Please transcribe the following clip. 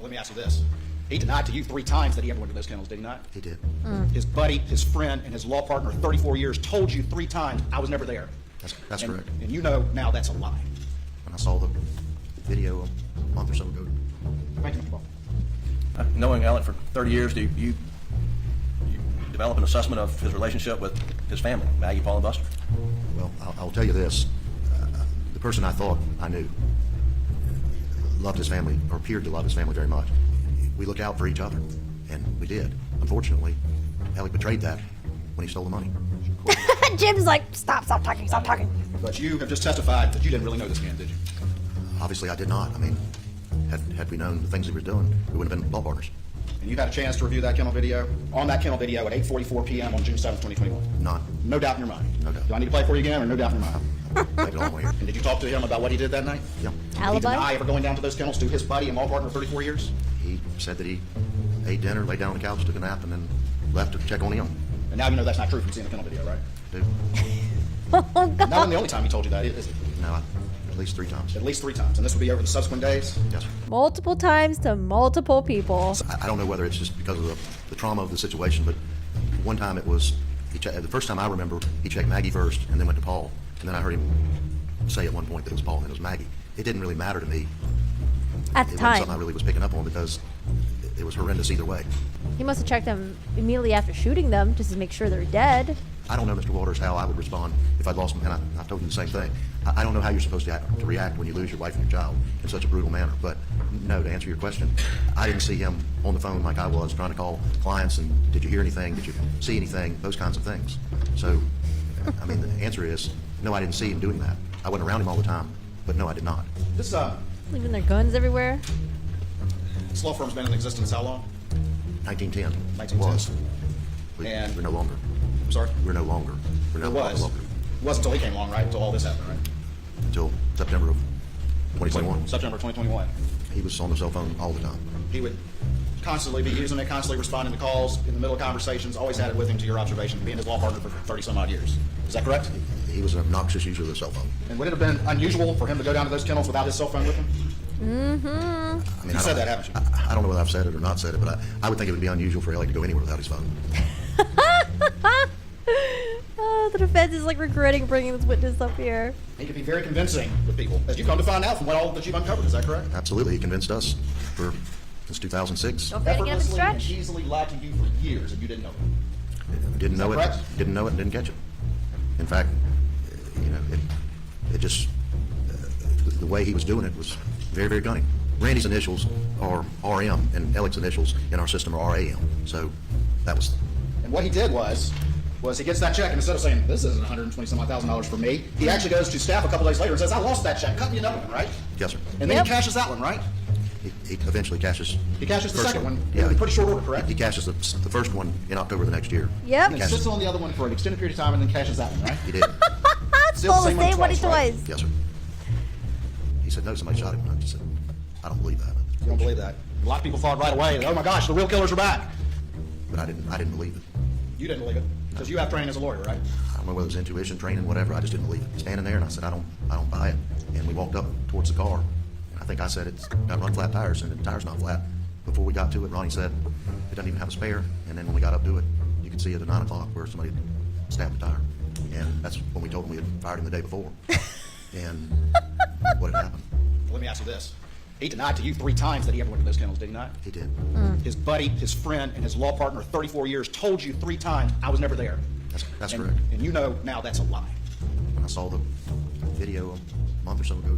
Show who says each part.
Speaker 1: Let me ask you this. He denied to you 3 times that he ever went to those kennels, did he not?
Speaker 2: He did.
Speaker 1: His buddy, his friend, and his law partner of 34 years told you 3 times, I was never there.
Speaker 2: That's correct.
Speaker 1: And you know now that's a lie.
Speaker 2: When I saw the video a month or so ago.
Speaker 1: Thank you, Mr. Ball.
Speaker 3: Knowing Alec for 30 years, do you develop an assessment of his relationship with his family, Maggie, Paul, and Buster?
Speaker 2: Well, I'll tell you this. The person I thought I knew loved his family, or appeared to love his family very much. We look out for each other, and we did. Unfortunately, Alec betrayed that when he stole the money.
Speaker 4: Jim's like, stop talking.
Speaker 1: But you have just testified that you didn't really know this man, did you?
Speaker 2: Obviously, I did not. I mean, had we known the things he was doing, we would have been law partners.
Speaker 1: And you had a chance to review that kennel video, on that kennel video at 8:44 p.m. on June 7th, 2021?
Speaker 2: None.
Speaker 1: No doubt in your mind?
Speaker 2: No doubt.
Speaker 1: Do I need to play it for you again, or no doubt in your mind?
Speaker 2: Take it all the way here.
Speaker 1: And did you talk to him about what he did that night?
Speaker 2: Yeah.
Speaker 1: Did he
Speaker 4: Alibi?
Speaker 1: deny ever going down to those kennels to his buddy and law partner of 34 years?
Speaker 2: He said that he ate dinner, laid down on the couch, took a nap, and then left to check on him.
Speaker 1: And now you know that's not true from seeing the kennel video, right?
Speaker 2: Dude,
Speaker 4: Oh, God.
Speaker 1: Not the only time he told you that, is it?
Speaker 2: no, at least 3 times.
Speaker 1: At least 3 times. And this would be over the subsequent days?
Speaker 2: Yes, sir.
Speaker 4: Multiple times to multiple people.
Speaker 2: I don't know whether it's just because of the trauma of the situation, but one time it was, the first time I remember, he checked Maggie first and then went to Paul. And then I heard him say at one point that it was Paul and then it was Maggie. It didn't really matter to me.
Speaker 4: At the
Speaker 2: It wasn't
Speaker 4: time.
Speaker 2: something I really was picking up on because it was horrendous either way.
Speaker 4: He must have checked them immediately after shooting them just to make sure they're dead.
Speaker 2: I don't know, Mr. Waters, how I would respond if I'd lost him, and I told him the same thing. I don't know how you're supposed to react when you lose your wife and your child in such a brutal manner. But no, to answer your question, I didn't see him on the phone like I was trying to call clients and did you hear anything, did you see anything, those kinds of things. So, I mean, the answer is no, I didn't see him doing that. I wasn't around him all the time, but no, I did not.
Speaker 1: This
Speaker 4: Leaving their guns everywhere.
Speaker 1: law firm's been in existence how long?
Speaker 2: 1910
Speaker 1: 1910.
Speaker 2: was.
Speaker 1: And-
Speaker 2: We're no longer.
Speaker 1: I'm sorry?
Speaker 2: We're no longer. We're no
Speaker 1: It was.
Speaker 2: longer.
Speaker 1: It wasn't until he came along, right? Until all this happened, right?
Speaker 2: Until September of 2021.
Speaker 1: September 2021.
Speaker 2: He was on the cell phone all the time.
Speaker 1: He would constantly be using it, constantly responding to calls in the middle of conversations, always had it with him, to your observation, being his law partner for 30-some-odd years. Is that correct?
Speaker 2: He was an obnoxious user of the cell phone.
Speaker 1: And would it have been unusual for him to go down to those kennels without his cell phone with him?
Speaker 2: I mean,
Speaker 1: You said that, haven't you?
Speaker 2: I don't know whether I've said it or not said it, but I would think it would be unusual for Ellie to go anywhere without his phone.
Speaker 4: Oh, the defense is like regretting bringing this witness up here.
Speaker 1: He could be very convincing with people, as you've come to find out from what all that you've uncovered. Is that correct?
Speaker 2: Absolutely, he convinced us since 2006.
Speaker 4: Don't forget to get up and
Speaker 1: Effortlessly and
Speaker 4: stretch.
Speaker 1: easily lied to you for years, and you didn't know it.
Speaker 2: Didn't know
Speaker 1: Is
Speaker 2: it.
Speaker 1: that correct?
Speaker 2: Didn't know it. Didn't catch it. In fact, it just the way he was doing it was very, very cunning. Randy's initials are RM, and Alec's initials in our system are RAM. So that was.
Speaker 1: And what he did was he gets that check, and instead of saying, this isn't $120,000 for me, he actually goes to staff a couple days later and says, I lost that check, cut me another one, right?
Speaker 2: Yes, sir.
Speaker 1: And then
Speaker 4: Yep.
Speaker 1: he cashes that one, right?
Speaker 2: He eventually cashes.
Speaker 1: He cashes the
Speaker 2: first
Speaker 1: second one
Speaker 2: Yeah,
Speaker 1: in pretty short order, correct?
Speaker 2: He cashes the first one in October the next year.
Speaker 4: Yep.
Speaker 1: He
Speaker 2: Cashes-
Speaker 1: sits on the other one for an extended period of time and then cashes that one, right?
Speaker 2: He did.
Speaker 1: Still
Speaker 4: Stole the
Speaker 1: same money
Speaker 4: same money
Speaker 1: twice, right?
Speaker 4: twice.
Speaker 2: Yes, sir. He said, no, somebody shot him. And I just said, I don't believe that.
Speaker 1: You don't believe that? A lot of people thought right away, oh my gosh, the real killers are back.
Speaker 2: But I didn't believe it.
Speaker 1: You didn't believe it, because you have training as a lawyer, right?
Speaker 2: I don't know whether it was intuition, training, whatever. I just didn't believe it. Standing there, and I said, I don't buy it. And we walked up towards the car, and I think I said, it's got run flat tires, and the tire's not flat. Before we got to it, Ronnie said, it doesn't even have a spare. And then when we got up to it, you could see at 9 o'clock where somebody had stabbed the tire. And that's when we told him we had fired him the day before. And what had happened?
Speaker 1: Let me ask you this. He denied to you 3 times that he ever went to those kennels, did he not?
Speaker 2: He did.
Speaker 1: His buddy, his friend, and his law partner of 34 years told you 3 times, I was never there.
Speaker 2: That's
Speaker 1: And-
Speaker 2: correct.
Speaker 1: And you know now that's a lie.
Speaker 2: When I saw the video a month or so ago,